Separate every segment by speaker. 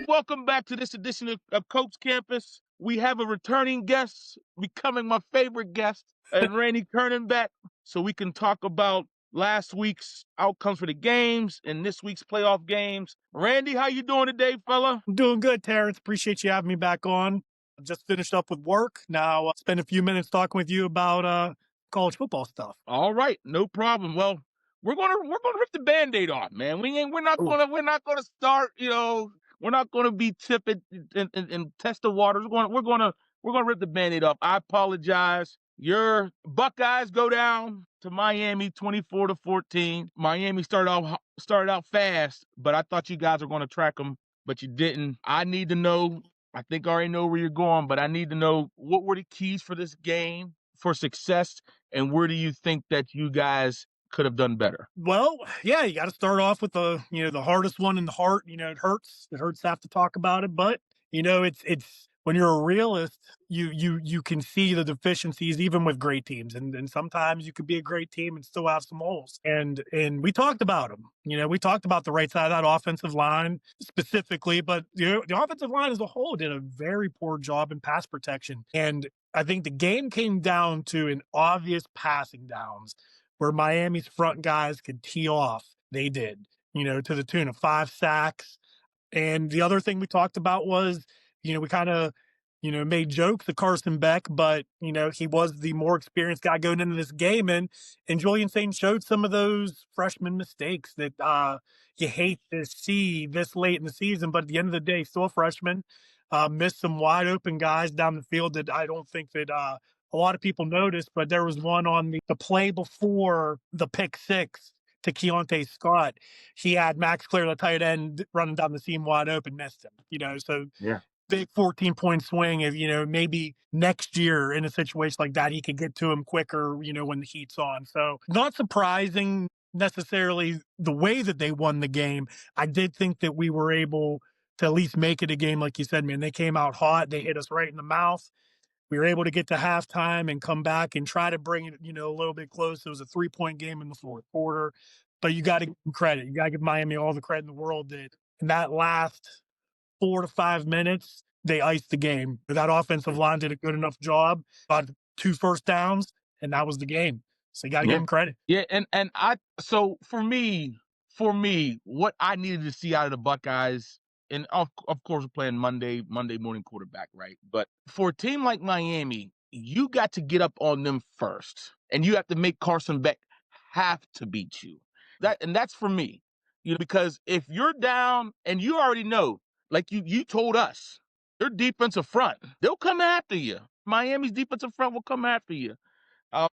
Speaker 1: Welcome back to this edition of Coach Campus. We have a returning guest, becoming my favorite guest, and Randy Kernen back, so we can talk about last week's outcomes for the games and this week's playoff games. Randy, how you doing today, fella?
Speaker 2: I'm doing good, Terrence. Appreciate you having me back on. I just finished up with work. Now spend a few minutes talking with you about college football stuff.
Speaker 1: All right, no problem. Well, we're gonna rip the Band-Aid off, man. We're not gonna start. We're not gonna be tipping and test the waters. We're gonna rip the Band-Aid off. I apologize. Your Buckeyes go down to Miami 24-14. Miami started out fast, but I thought you guys were gonna track them, but you didn't. I need to know. I think I already know where you're going, but I need to know what were the keys for this game for success, and where do you think that you guys could have done better?
Speaker 2: Well, yeah, you got to start off with the hardest one in the heart. It hurts. It hurts to have to talk about it, but it's when you're a realist, you can see the deficiencies even with great teams, and sometimes you could be a great team and still have some holes. And we talked about them. We talked about the right side of that offensive line specifically, but the offensive line as a whole did a very poor job in pass protection. And I think the game came down to an obvious passing downs where Miami's front guys could tee off. They did, to the tune of 5 sacks. And the other thing we talked about was, we kind of, made jokes of Carson Beck, but, he was the more experienced guy going into this game. And Julian Saint showed some of those freshman mistakes that you hate to see this late in the season. But at the end of the day, still a freshman, missed some wide open guys down the field that I don't think that a lot of people noticed, but there was one on the play before the pick six to Keontae Scott. He had Max Clear, the tight end, running down the seam wide open, missed him. So
Speaker 1: yeah.
Speaker 2: Big 14-point swing. If maybe next year in a situation like that, he could get to him quicker. When the heat's on. So not surprising necessarily the way that they won the game. I did think that we were able to at least make it a game, like you said, man. They came out hot. They hit us right in the mouth. We were able to get to halftime and come back and try to bring it, a little bit close. It was a 3-point game in the fourth quarter, but you got to give them credit. You got to give Miami all the credit in the world that in that last 4 to 5 minutes, they iced the game. That offensive line did a good enough job, got 2 first downs, and that was the game. So you got to give them credit.
Speaker 1: Yeah, so for me, what I needed to see out of the Buckeyes, and of course we're playing Monday morning quarterback, right? But for a team like Miami, you got to get up on them first, and you have to make Carson Beck have to beat you. That's for me, because if you're down and you already know, like you told us, their defensive front, they'll come after you. Miami's defensive front will come after you.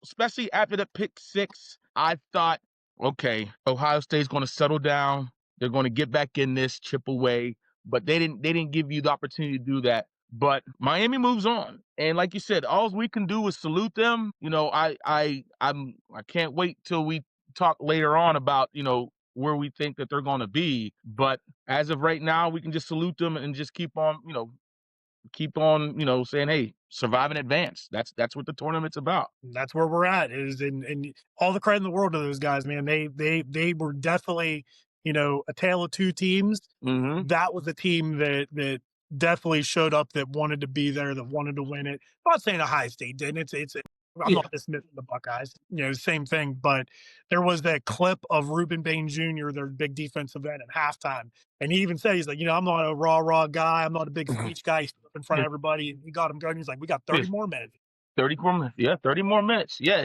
Speaker 1: Especially after the pick six, I thought, okay, Ohio State's going to settle down. They're going to get back in this, chip away. But they didn't give you the opportunity to do that. But Miami moves on, and like you said, all we can do is salute them. I can't wait till we talk later on about where we think that they're going to be. But as of right now, we can just salute them and just keep on saying, hey, survive and advance. That's what the tournament's about.
Speaker 2: That's where we're at. And all the credit in the world to those guys, man. They were definitely, a tale of two teams.
Speaker 1: Mm-hmm.
Speaker 2: That was a team that definitely showed up, that wanted to be there, that wanted to win it. I'm not saying Ohio State didn't. I'm not dismissing the Buckeyes. Same thing. But there was that clip of Reuben Bain Jr., their big defensive end, at halftime. And he even said, he's like, I'm not a raw guy. I'm not a big speech guy. He's in front of everybody. And he got him going. He's like, we got 30 more minutes.
Speaker 1: 30 more minutes. Yeah, 30 more minutes. Yeah,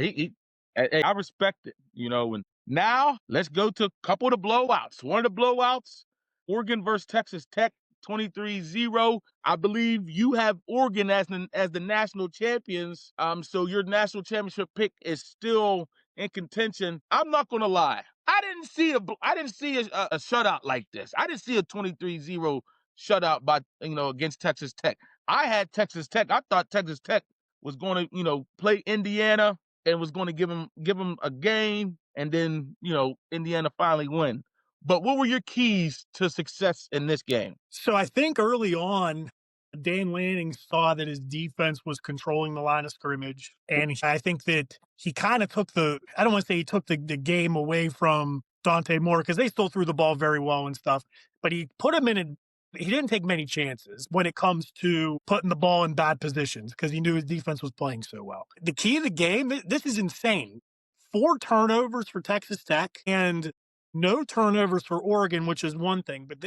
Speaker 1: I respect it, And now let's go to a couple of the blowouts. One of the blowouts, Oregon versus Texas Tech. 23-0. I believe you have Oregon as the national champions. So your national championship pick is still in contention. I'm not gonna lie. I didn't see a shutout like this. I didn't see a 23-0 shutout by against Texas Tech. I had Texas Tech. I thought Texas Tech was going to play Indiana and was going to give them a game, and then Indiana finally win. But what were your keys to success in this game?
Speaker 2: So I think early on, Dan Lanning saw that his defense was controlling the line of scrimmage. And I think that he kind of took I don't want to say he took the game away from Dante Moore, because they still threw the ball very well and stuff. But he put him in he didn't take many chances when it comes to putting the ball in bad positions because he knew his defense was playing so well. The key of the game, this is insane. 4 turnovers for Texas Tech and no turnovers for Oregon, which is one thing, but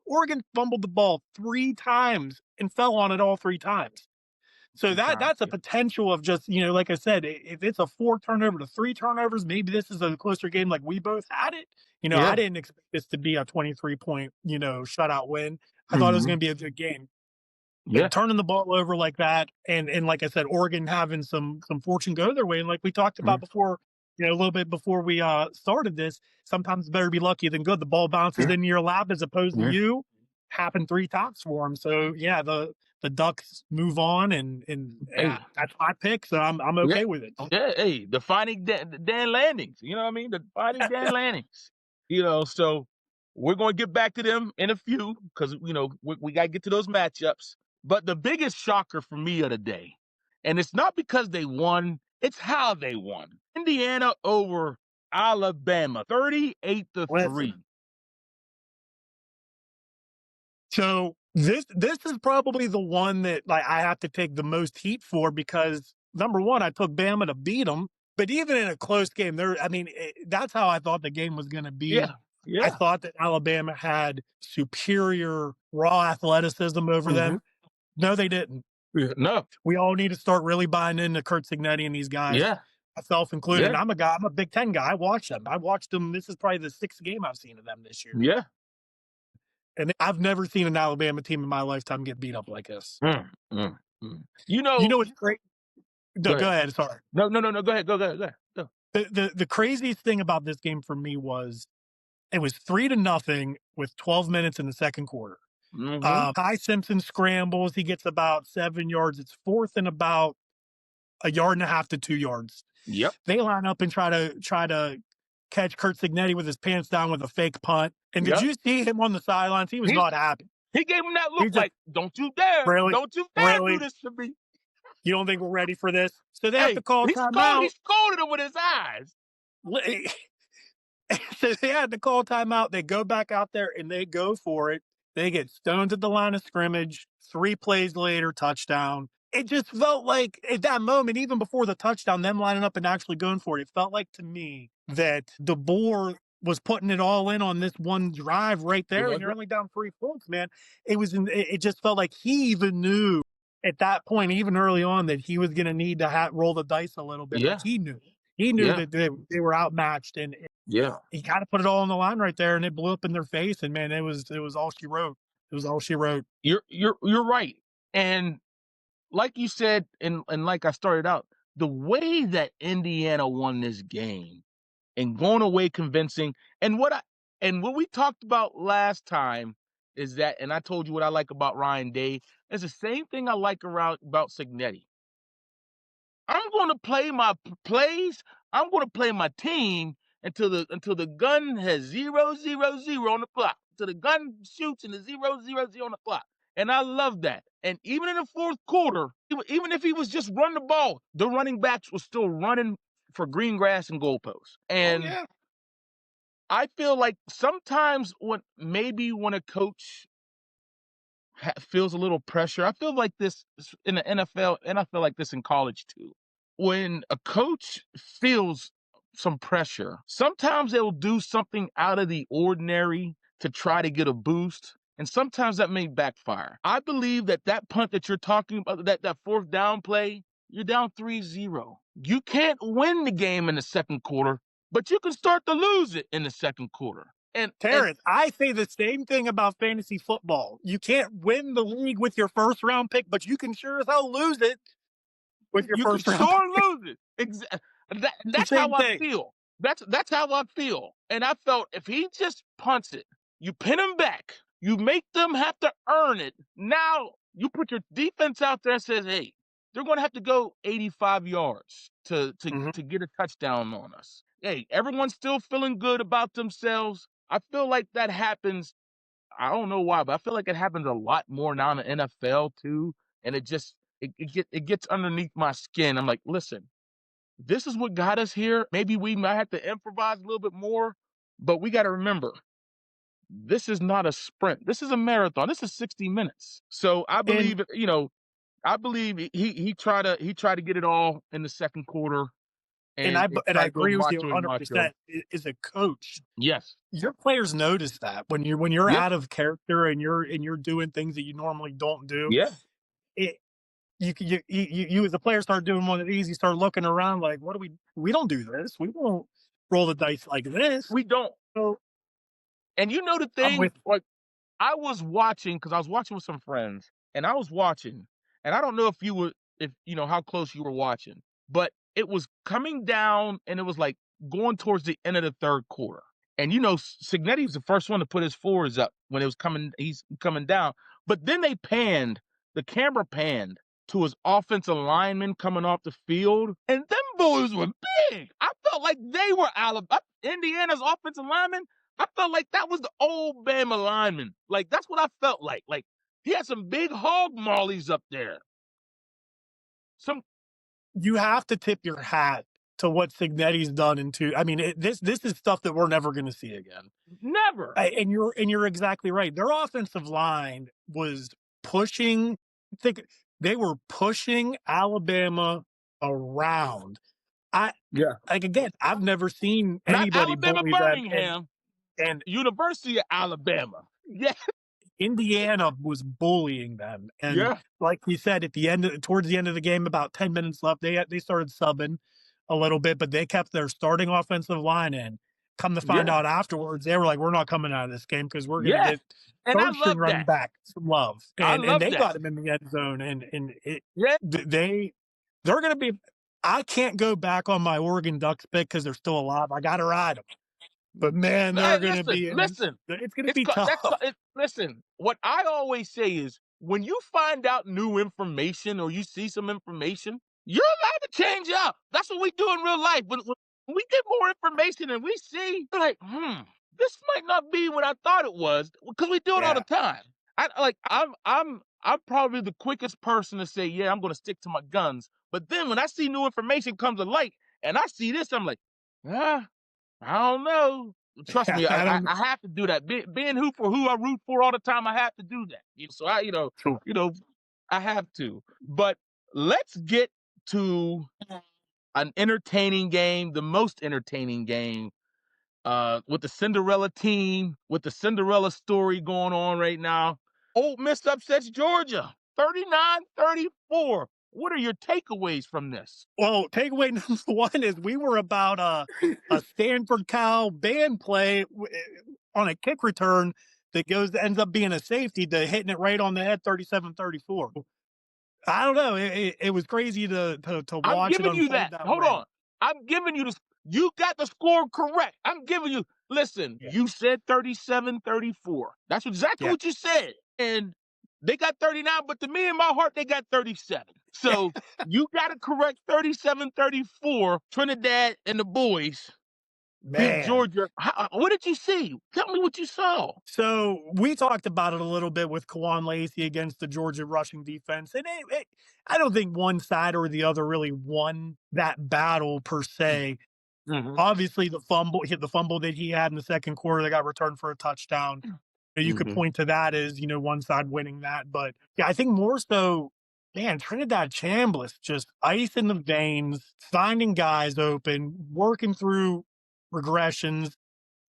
Speaker 2: Oregon fumbled the ball 3 times and fell on it all 3 times. So
Speaker 1: Two times.
Speaker 2: that's a potential of just, like I said, if it's a 4 turnover to 3 turnovers, maybe this is a closer game like we both had it. I
Speaker 1: Yeah.
Speaker 2: didn't expect this to be a 23 point, shutout win. I thought it was
Speaker 1: Mm-hmm.
Speaker 2: going to be a good game.
Speaker 1: Yeah.
Speaker 2: And turning the ball over like that, and like I said, Oregon having some fortune go their way, and like we talked about
Speaker 1: Mm-hmm.
Speaker 2: before, a little bit before we started this, sometimes it's better be lucky than good. The ball bounces
Speaker 1: Yeah.
Speaker 2: in your lap as opposed to
Speaker 1: Yeah.
Speaker 2: you. Happened 3 times for them. So yeah, the Ducks move on, and yeah,
Speaker 1: Hey.
Speaker 2: that's my pick. So I'm
Speaker 1: Yeah.
Speaker 2: okay with it.
Speaker 1: Yeah. Hey, defining Dan Landings. You know what I mean? Defining Dan Landings. So we're going to get back to them in a few because we got to get to those matchups. But the biggest shocker for me of the day, and it's not because they won, it's how they won. Indiana over Alabama, 38 to
Speaker 2: Listen,
Speaker 1: 3.
Speaker 2: so this is probably the one that like I have to take the most heat for because number one, I took Bama to beat them, but even in a close game, that's how I thought the game was going to
Speaker 1: Yeah.
Speaker 2: be. I
Speaker 1: Yeah.
Speaker 2: thought that Alabama had superior raw athleticism over
Speaker 1: Hmm.
Speaker 2: them. No, they didn't.
Speaker 1: Yeah. No.
Speaker 2: We all need to start really buying into Kurt Signetti and these guys,
Speaker 1: Yeah.
Speaker 2: myself included.
Speaker 1: Yeah.
Speaker 2: I'm a guy. I'm a Big Ten guy. I watch them. I watched them. This is probably the 6th game I've seen of them this year.
Speaker 1: Yeah.
Speaker 2: And I've never seen an Alabama team in my lifetime get beat up like this.
Speaker 1: Mm, mm, mm.
Speaker 2: What's great?
Speaker 1: Go
Speaker 2: No, go
Speaker 1: ahead.
Speaker 2: ahead. Sorry.
Speaker 1: No, no, no, no. Go ahead. Go ahead. Go ahead. Go.
Speaker 2: The craziest thing about this game for me was it was 3-0 with 12 minutes in the second quarter.
Speaker 1: Mm-hmm.
Speaker 2: Ty Simpson scrambles. He gets about 7 yards. It's 4th and about a yard and a half to 2 yards.
Speaker 1: Yep.
Speaker 2: They line up and try to catch Kurt Signetti with his pants down with a fake punt. And did
Speaker 1: Yep.
Speaker 2: you see him on the sidelines? He was
Speaker 1: He's
Speaker 2: not happy.
Speaker 1: he gave him that
Speaker 2: He
Speaker 1: look
Speaker 2: just
Speaker 1: like, don't you dare,
Speaker 2: really,
Speaker 1: don't you dare do
Speaker 2: really.
Speaker 1: this to me.
Speaker 2: You don't think we're ready for this? So they have to
Speaker 1: Hey,
Speaker 2: call
Speaker 1: he
Speaker 2: timeout.
Speaker 1: scolded him with his eyes.
Speaker 2: So they had to call timeout. They go back out there and they go for it. They get stoned at the line of scrimmage. 3 plays later, touchdown. It just felt like at that moment, even before the touchdown, them lining up and actually going for it, it felt like to me that DeBoer was putting it all in on this one drive right there, and you're only down 3 points, man. It just felt like he even knew at that point, even early on, that he was going to need to roll the dice a little bit. Like
Speaker 1: Yeah.
Speaker 2: he knew
Speaker 1: Yeah.
Speaker 2: that they were outmatched, and
Speaker 1: Yeah.
Speaker 2: he kind of put it all on the line right there, and it blew up in their face. And man, it was all she wrote. It was all she wrote.
Speaker 1: You're right. And like you said, and like I started out, the way that Indiana won this game and going away convincing, and what we talked about last time is that, and I told you what I like about Ryan Day, it's the same thing I like about Signetti. I'm going to play my plays. I'm going to play my team until the gun has 0-0-0 on the clock. Until the gun shoots and the 0-0-0 on the clock. And I love that. And even in the fourth quarter, even if he was just run the ball, the running backs were still running for green grass and goalposts. And I feel like sometimes when a coach feels a little pressure, I feel like this in the NFL, and I feel like this in college too. When a coach feels some pressure, sometimes they'll do something out of the ordinary to try to get a boost, and sometimes that may backfire. I believe that punt that you're talking about, that fourth down play, you're down 3-0. You can't win the game in the second quarter, but you can start to lose it in the second quarter. And
Speaker 2: Terrence, I say the same thing about fantasy football. You can't win the league with your first round pick, but you can sure as hell lose it with your
Speaker 1: you can
Speaker 2: first round
Speaker 1: sure
Speaker 2: pick.
Speaker 1: lose it.
Speaker 2: It's the
Speaker 1: That's how
Speaker 2: same
Speaker 1: I
Speaker 2: thing.
Speaker 1: feel. That's how I feel. And I felt if he just punts it, you pin him back, you make them have to earn it. Now you put your defense out there and says, hey, they're going to have to go 85 yards
Speaker 2: Mhm.
Speaker 1: to get a touchdown on us. Hey, everyone's still feeling good about themselves. I feel like that happens. I don't know why, but I feel like it happens a lot more now in the NFL too. And it gets underneath my skin. I'm like, listen, this is what got us here. Maybe we might have to improvise a little bit more, but we got to remember this is not a sprint. This is a marathon. This is 60 minutes. So I
Speaker 2: And
Speaker 1: believe, I believe he tried to get it all in the second quarter and
Speaker 2: I
Speaker 1: try to go
Speaker 2: agree with you
Speaker 1: macho and macho.
Speaker 2: 100%. As a coach,
Speaker 1: Yes.
Speaker 2: your players notice that when you're
Speaker 1: Yeah.
Speaker 2: out of character and you're doing things that you normally don't do,
Speaker 1: Yeah.
Speaker 2: it you as a player start doing one of these, you start looking around like, what do we don't do this. We won't roll the dice like this.
Speaker 1: We don't.
Speaker 2: So
Speaker 1: And you know the
Speaker 2: I'm
Speaker 1: thing,
Speaker 2: with
Speaker 1: like I was watching because I was watching with some friends, and I was watching, and I don't know if you know how close you were watching, but it was coming down, and it was like going towards the end of the third quarter. And Signetti was the first one to put his fours up when it was coming. He's coming down, but then the camera panned to his offensive linemen coming off the field, and them boys were big. I felt like they were Indiana's offensive linemen. I felt like that was the old Bama lineman. Like, that's what I felt like. Like, he had some big hog mollies up there. Some
Speaker 2: You have to tip your hat to what Signetti's done I mean, this is stuff that we're never going to see again.
Speaker 1: never.
Speaker 2: And you're exactly right. Their offensive line was pushing. Think they were pushing Alabama around. I
Speaker 1: Yeah.
Speaker 2: like again. I've never seen
Speaker 1: Not
Speaker 2: anybody
Speaker 1: Alabama
Speaker 2: bully them,
Speaker 1: Birmingham,
Speaker 2: and
Speaker 1: University of Alabama. Yeah.
Speaker 2: Indiana was bullying them. And
Speaker 1: Yeah.
Speaker 2: like we said, towards the end of the game, about 10 minutes left, they started subbing a little bit, but they kept their starting offensive line in. Come to find
Speaker 1: Yeah.
Speaker 2: out afterwards, they were like, "We're not coming out of this game because we're going to
Speaker 1: Yeah.
Speaker 2: get
Speaker 1: And I
Speaker 2: third string
Speaker 1: love
Speaker 2: running
Speaker 1: that.
Speaker 2: back some love."
Speaker 1: I
Speaker 2: And
Speaker 1: love
Speaker 2: they
Speaker 1: that.
Speaker 2: got him in the end zone, and
Speaker 1: Yeah.
Speaker 2: they're going to be. I can't go back on my Oregon Ducks pick because they're still alive. I got to ride them, but man,
Speaker 1: Hey,
Speaker 2: they're going to be in.
Speaker 1: listen.
Speaker 2: It's going to be tough.
Speaker 1: Listen. What I always say is, when you find out new information or you see some information, you're allowed to change up. That's what we do in real life. When we get more information and we see, we're like, this might not be what I thought it was, because we do it all the
Speaker 2: Yeah.
Speaker 1: time. I'm probably the quickest person to say, yeah, I'm going to stick to my guns. But then when I see new information come to light and I see this, I'm like, ah. I don't know. Trust me,
Speaker 2: I
Speaker 1: I
Speaker 2: don't.
Speaker 1: I have to do that. Being who I root for all the time, I have to do that. So
Speaker 2: Sure.
Speaker 1: you know, I have to. But let's get to an entertaining game, the most entertaining game, with the Cinderella team, with the Cinderella story going on right now. Ole Miss upsets Georgia, 39-34. What are your takeaways from this?
Speaker 2: Well, takeaway number one is we were about a Stanford Cal band play on a kick return that ends up being a safety to hitting it right on the head 37-34. I don't know. It was crazy to
Speaker 1: I'm
Speaker 2: watch it
Speaker 1: giving you
Speaker 2: unfold
Speaker 1: that.
Speaker 2: that
Speaker 1: Hold
Speaker 2: way.
Speaker 1: on. I'm giving you this. You got the score correct. I'm giving you. Listen,
Speaker 2: Yeah.
Speaker 1: you said 37-34. That's exactly
Speaker 2: Yeah.
Speaker 1: what you said. And they got 39, but to me in my heart, they got 37. So you got to correct 37-34. Trinidad and the boys beat
Speaker 2: Man.
Speaker 1: Georgia. What did you see? Tell me what you saw.
Speaker 2: So we talked about it a little bit with Kawan Lacey against the Georgia rushing defense, and I don't think one side or the other really won that battle per se.
Speaker 1: Mm-hmm.
Speaker 2: Obviously, the fumble that he had in the second quarter that got returned for a touchdown. You could
Speaker 1: Mm-hmm.
Speaker 2: point to that as one side winning that, but yeah, I think more so, man, Trinidad Chambliss just ice in the veins, finding guys open, working through regressions.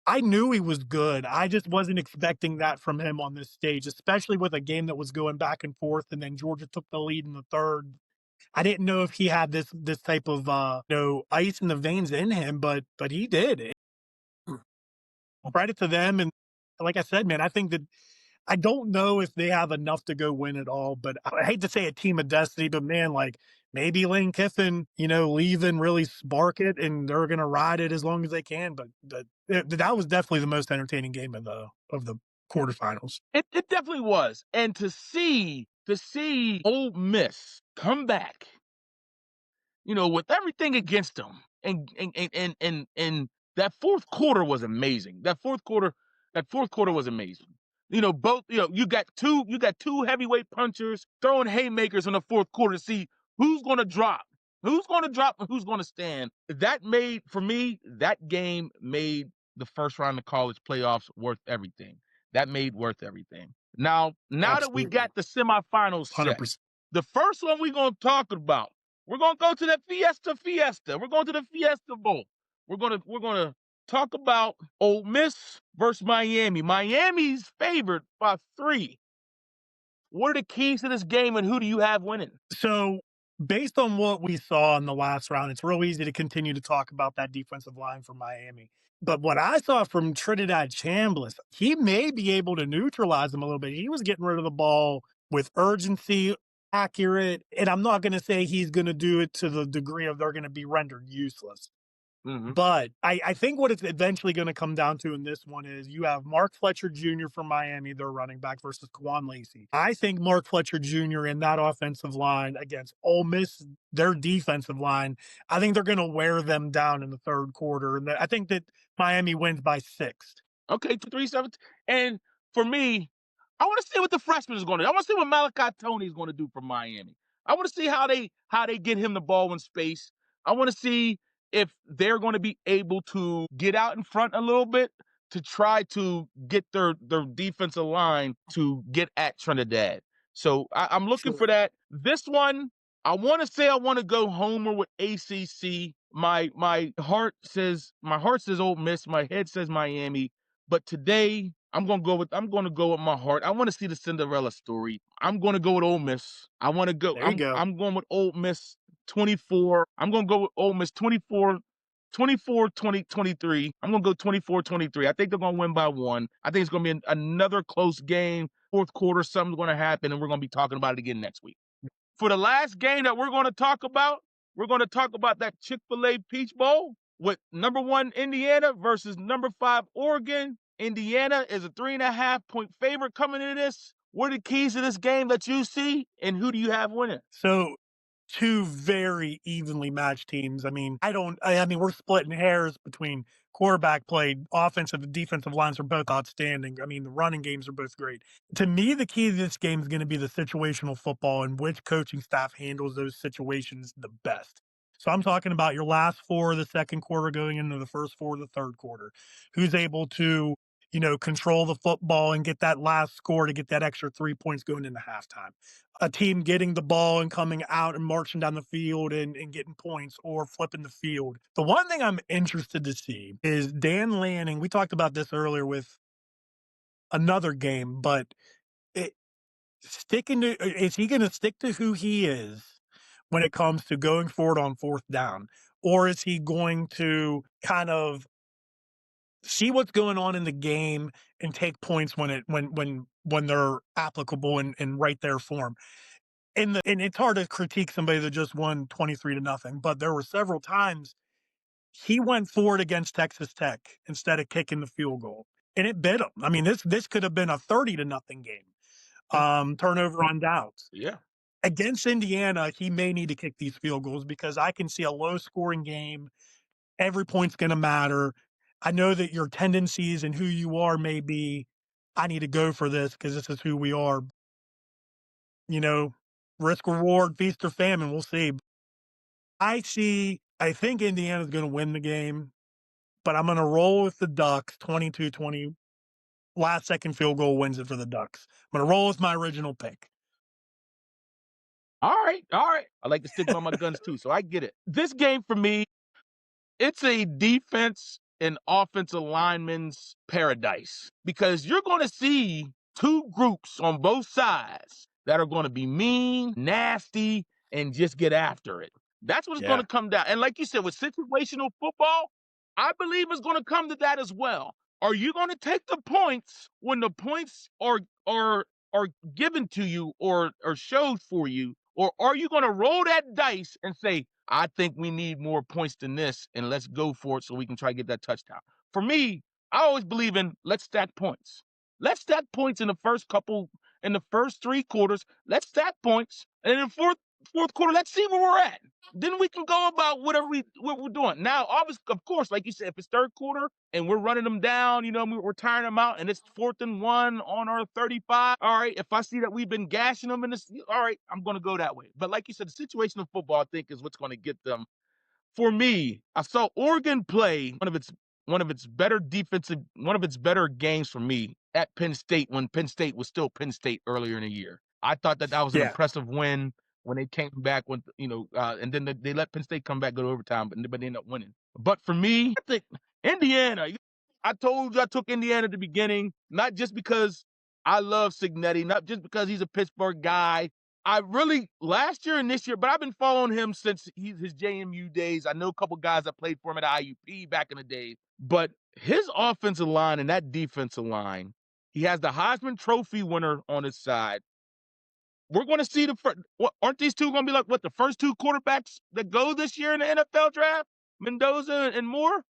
Speaker 2: I knew he was good. I just wasn't expecting that from him on this stage, especially with a game that was going back and forth, and then Georgia took the lead in the third. I didn't know if he had this type of ice in the veins in him, but he did. Credit to them, and like I said, man, I think that I don't know if they have enough to go win it all, but I hate to say a team of destiny, but man, like maybe Lane Kiffin, leaving really spark it, and they're gonna ride it as long as they can. But that was definitely the most entertaining game of the quarterfinals.
Speaker 1: It definitely was. And to see Ole Miss come back, with everything against them. And that fourth quarter was amazing. That fourth quarter was amazing. Both, you got two heavyweight punchers throwing haymakers in the fourth quarter to see who's gonna drop. Who's gonna drop and who's gonna stand. For me, that game made the first round of college playoffs worth everything. that made worth everything. Now that we
Speaker 2: Absolutely.
Speaker 1: got the semifinals set,
Speaker 2: 100%.
Speaker 1: the first one we're gonna talk about, we're gonna go to the Fiesta. We're going to the Fiesta Bowl. We're gonna talk about Ole Miss versus Miami. Miami's favored by 3. What are the keys to this game, and who do you have winning?
Speaker 2: So, based on what we saw in the last round, it's real easy to continue to talk about that defensive line for Miami. But what I saw from Trinidad Chambliss, he may be able to neutralize them a little bit. He was getting rid of the ball with urgency, accurate, and I'm not going to say he's going to do it to the degree of they're going to be rendered useless.
Speaker 1: Mm-hmm.
Speaker 2: But I think what it's eventually going to come down to in this one is you have Mark Fletcher Jr. from Miami, their running back, versus Quan Lacey. I think Mark Fletcher Jr. in that offensive line against Ole Miss, their defensive line, I think they're going to wear them down in the third quarter. And I think that Miami wins by 6.
Speaker 1: Okay, 2-3-7. And for me, I want to see what the freshman is going to do. I want to see what Malachi Tony is going to do for Miami. I want to see how they get him the ball in space. I want to see if they're going to be able to get out in front a little bit to try to get their defensive line to get at Trinidad. So I'm looking for
Speaker 2: Sure.
Speaker 1: that. This one, I want to say I want to go homer with ACC. My heart says Ole Miss. My head says Miami. But today, I'm gonna go with my heart. I want to see the Cinderella story. I'm gonna go with Ole Miss. I want to go.
Speaker 2: There you go.
Speaker 1: I'm going with Ole Miss 24. I'm gonna go with Ole Miss 24. 23. I'm going to go 24-23. I think they're going to win by 1. I think it's going to be another close game. Fourth quarter, something's going to happen, and we're going to be talking about it again next week. For the last game that we're going to talk about, we're going to talk about that Chick-fil-A Peach Bowl with number 1 Indiana versus number 5 Oregon. Indiana is a 3.5-point favorite coming into this. What are the keys to this game that you see, and who do you have winning?
Speaker 2: So, 2 very evenly matched teams. We're splitting hairs between quarterback play, offensive and defensive lines are both outstanding. The running games are both great. To me, the key to this game is going to be the situational football and which coaching staff handles those situations the best. So I'm talking about your last 4 of the second quarter going into the first 4 of the third quarter. Who's able to, control the football and get that last score to get that extra 3 points going into halftime. A team getting the ball and coming out and marching down the field and getting points or flipping the field. The one thing I'm interested to see is Dan Lanning. We talked about this earlier with another game, but it, is he going to stick to who he is when it comes to going forward on fourth down? Or is he going to kind of see what's going on in the game and take points when they're applicable and right there for him? And it's hard to critique somebody that just won 23-0, but there were several times he went forward against Texas Tech instead of kicking the field goal, and it bit him. This could have been a 30-0 game. Turnover on downs.
Speaker 1: Yeah.
Speaker 2: Against Indiana, he may need to kick these field goals because I can see a low-scoring game. Every point's going to matter. I know that your tendencies and who you are may be, I need to go for this because this is who we are. Risk reward, feast or famine, we'll see. I think Indiana's going to win the game, but I'm going to roll with the Ducks 22-20. Last second field goal wins it for the Ducks. I'm going to roll with my original pick.
Speaker 1: All right. I like to stick by my guns too, so I get it. This game for me, it's a defense and offensive lineman's paradise because you're going to see 2 groups on both sides that are going to be mean, nasty, and just get after it. That's what it's going to come down. And like you said, with situational football, I believe it's going to come to that as well. Are you going to take the points when the points are given to you or showed for you, or are you going to roll that dice and say, I think we need more points than this, and let's go for it so we can try to get that touchdown? For me, I always believe in let's stack points. Let's stack points in the first 3 quarters. Let's stack points, and in the fourth quarter, let's see where we're at. Then we can go about what we're doing. Now, obviously, of course, like you said, if it's third quarter and we're running them down, we're tiring them out, and it's 4th and 1 on our 35. All right, if I see that we've been gashing them in this, all right, I'm going to go that way. But like you said, the situational football, I think, is what's going to get them. For me, I saw Oregon play one of its better games for me at Penn State when Penn State was still Penn State earlier in the year. I thought that was an
Speaker 2: Yeah.
Speaker 1: impressive win when they came back with, and then they let Penn State come back, go to overtime, but they ended up winning. But for me, I think Indiana, I told you I took Indiana at the beginning, not just because I love Signetti, not just because he's a Pittsburgh guy. I really, last year and this year, but I've been following him since his JMU days. I know a couple guys that played for him at IUP back in the day, but his offensive line and that defensive line, he has the Heisman Trophy winner on his side. We're going to see aren't these two going to be like the first two quarterbacks that go this year in the NFL draft? Mendoza and Moore?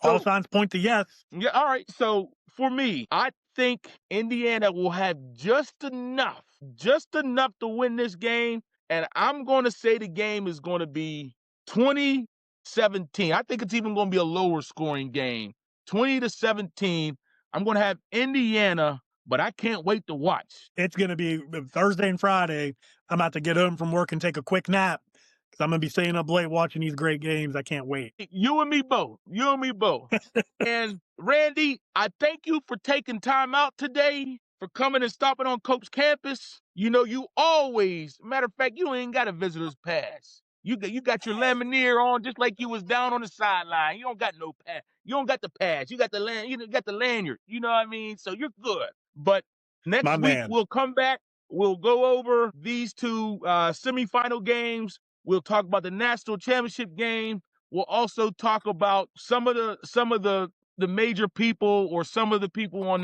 Speaker 2: All
Speaker 1: So,
Speaker 2: signs point to yes.
Speaker 1: yeah, all right. So for me, I think Indiana will have just enough to win this game. And I'm going to say the game is going to be 20-17. I think it's even going to be a lower scoring game. 20-17. I'm going to have Indiana, but I can't wait to watch.
Speaker 2: It's going to be Thursday and Friday. I'm about to get home from work and take a quick nap because I'm going to be staying up late watching these great games. I can't wait.
Speaker 1: You and me both. And Randy, I thank you for taking time out today, for coming and stopping on Cope's campus. You always, matter of fact, you ain't got a visitor's pass. You got your Lamineer on just like you was down on the sideline. You don't got no pass. You don't got the pass. You got the lanyard. You know what I mean? So you're good. But next week we'll come back. We'll go over these two semifinal games. We'll talk about the national championship game. We'll also talk about some of the major people or some of the people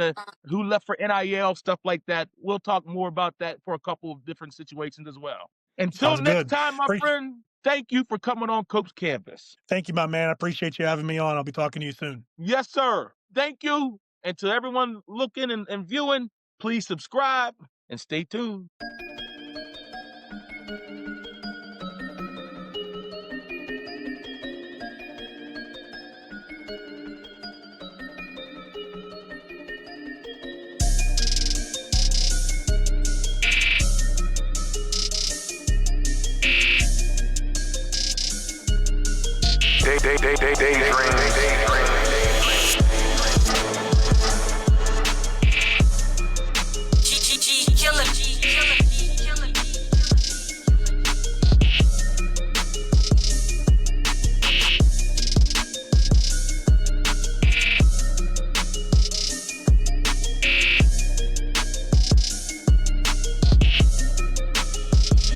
Speaker 1: who left for NIL, stuff like that. We'll talk more about that for a couple of different situations as well. Until next time, my friend, thank you for coming on Cope's campus.
Speaker 2: Thank you, my man. I appreciate you having me on. I'll be talking to you soon.
Speaker 1: Yes, sir. Thank you. And to everyone looking and viewing, please subscribe and stay tuned.
Speaker 3: Daydream.